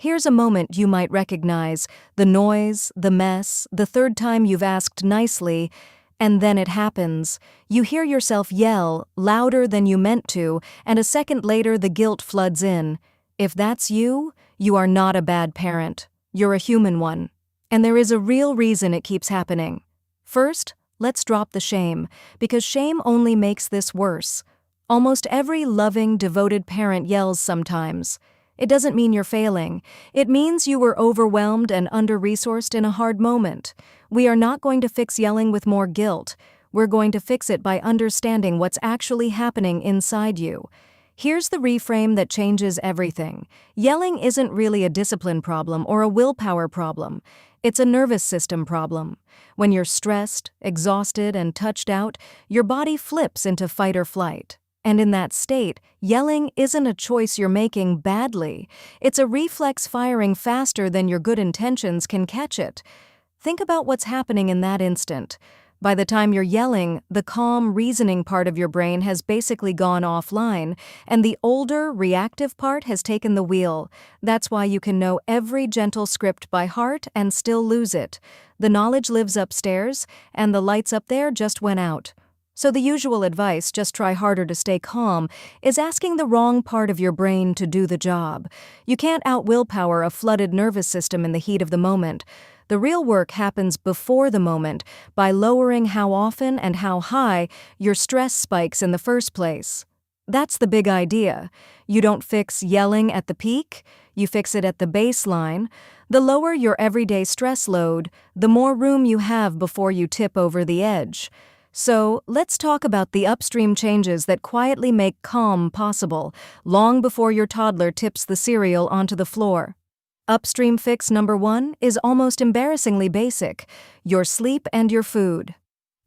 Here's a moment you might recognize: the noise, the mess, the third time you've asked nicely, and then it happens. You hear yourself yell, louder than you meant to, and a second later the guilt floods in. If that's you, you are not a bad parent. You're a human one. And there is a real reason it keeps happening. First, let's drop the shame, because shame only makes this worse. Almost every loving, devoted parent yells sometimes. It doesn't mean you're failing. It means you were overwhelmed and under-resourced in a hard moment. We are not going to fix yelling with more guilt. We're going to fix it by understanding what's actually happening inside you. Here's the reframe that changes everything. Yelling isn't really a discipline problem or a willpower problem. It's a nervous system problem. When you're stressed, exhausted, and touched out, your body flips into fight or flight. And in that state, yelling isn't a choice you're making badly. It's a reflex firing faster than your good intentions can catch it. Think about what's happening in that instant. By the time you're yelling, the calm, reasoning part of your brain has basically gone offline, and the older, reactive part has taken the wheel. That's why you can know every gentle script by heart and still lose it. The knowledge lives upstairs, and the lights up there just went out. So the usual advice, just try harder to stay calm, is asking the wrong part of your brain to do the job. You can't out-willpower a flooded nervous system in the heat of the moment. The real work happens before the moment, by lowering how often and how high your stress spikes in the first place. That's the big idea. You don't fix yelling at the peak, you fix it at the baseline. The lower your everyday stress load, the more room you have before you tip over the edge. So, let's talk about the upstream changes that quietly make calm possible, long before your toddler tips the cereal onto the floor. Upstream fix number 1 is almost embarrassingly basic: your sleep and your food.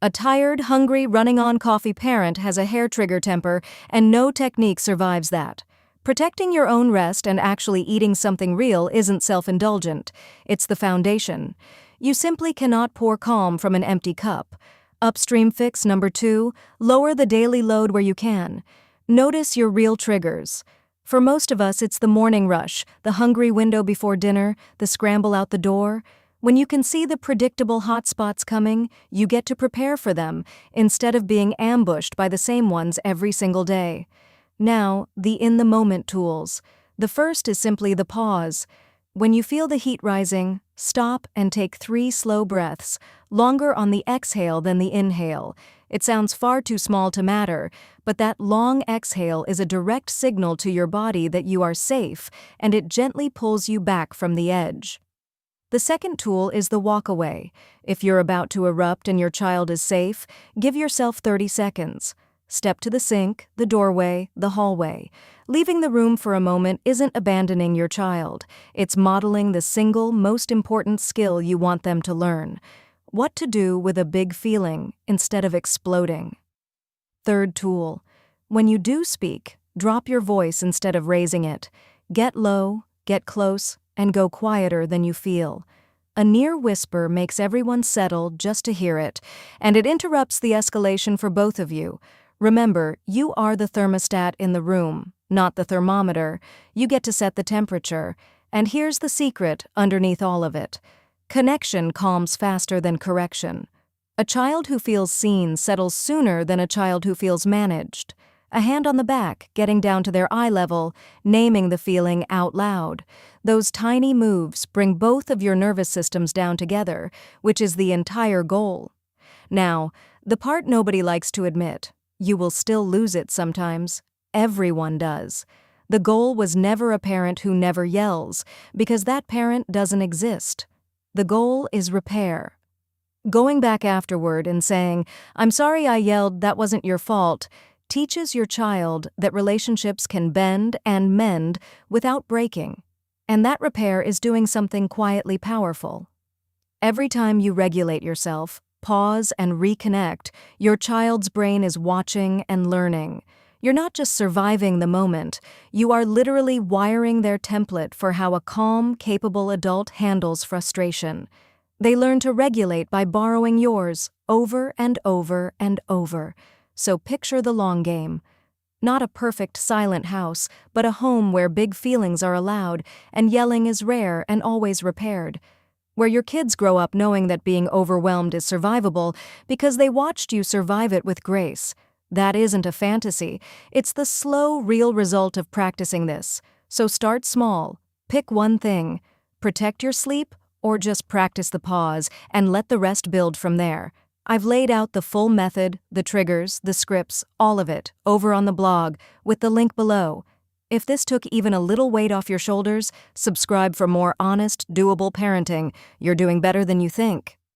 A tired, hungry, running-on-coffee parent has a hair-trigger temper, and no technique survives that. Protecting your own rest and actually eating something real isn't self-indulgent. It's the foundation. You simply cannot pour calm from an empty cup. Upstream fix number 2, lower the daily load where you can. Notice your real triggers. For most of us, it's the morning rush, the hungry window before dinner, the scramble out the door. When you can see the predictable hot spots coming, you get to prepare for them, instead of being ambushed by the same ones every single day. Now, the in-the-moment tools. The first is simply the pause. When you feel the heat rising, stop and take 3 slow breaths, longer on the exhale than the inhale. It sounds far too small to matter, but that long exhale is a direct signal to your body that you are safe, and it gently pulls you back from the edge. The second tool is the walk away. If you're about to erupt and your child is safe, give yourself 30 seconds. Step to the sink, the doorway, the hallway. Leaving the room for a moment isn't abandoning your child. It's modeling the single most important skill you want them to learn: what to do with a big feeling instead of exploding. Third tool. When you do speak, drop your voice instead of raising it. Get low, get close, and go quieter than you feel. A near whisper makes everyone settle just to hear it, and it interrupts the escalation for both of you. Remember, you are the thermostat in the room, not the thermometer. You get to set the temperature. And here's the secret underneath all of it. Connection calms faster than correction. A child who feels seen settles sooner than a child who feels managed. A hand on the back, getting down to their eye level, naming the feeling out loud. Those tiny moves bring both of your nervous systems down together, which is the entire goal. Now, the part nobody likes to admit. You will still lose it sometimes. Everyone does. The goal was never a parent who never yells, because that parent doesn't exist. The goal is repair. Going back afterward and saying, "I'm sorry I yelled, that wasn't your fault," teaches your child that relationships can bend and mend without breaking. And that repair is doing something quietly powerful. Every time you regulate yourself, pause and reconnect, your child's brain is watching and learning. You're not just surviving the moment, you are literally wiring their template for how a calm, capable adult handles frustration. They learn to regulate by borrowing yours over and over and over. So picture the long game. Not a perfect silent house, but a home where big feelings are allowed, and yelling is rare and always repaired. Where your kids grow up knowing that being overwhelmed is survivable because they watched you survive it with grace. That isn't a fantasy. It's the slow, real result of practicing this. So start small. Pick one thing. Protect your sleep, or just practice the pause and let the rest build from there. I've laid out the full method, the triggers, the scripts, all of it, over on the blog, with the link below. If this took even a little weight off your shoulders, subscribe for more honest, doable parenting. You're doing better than you think.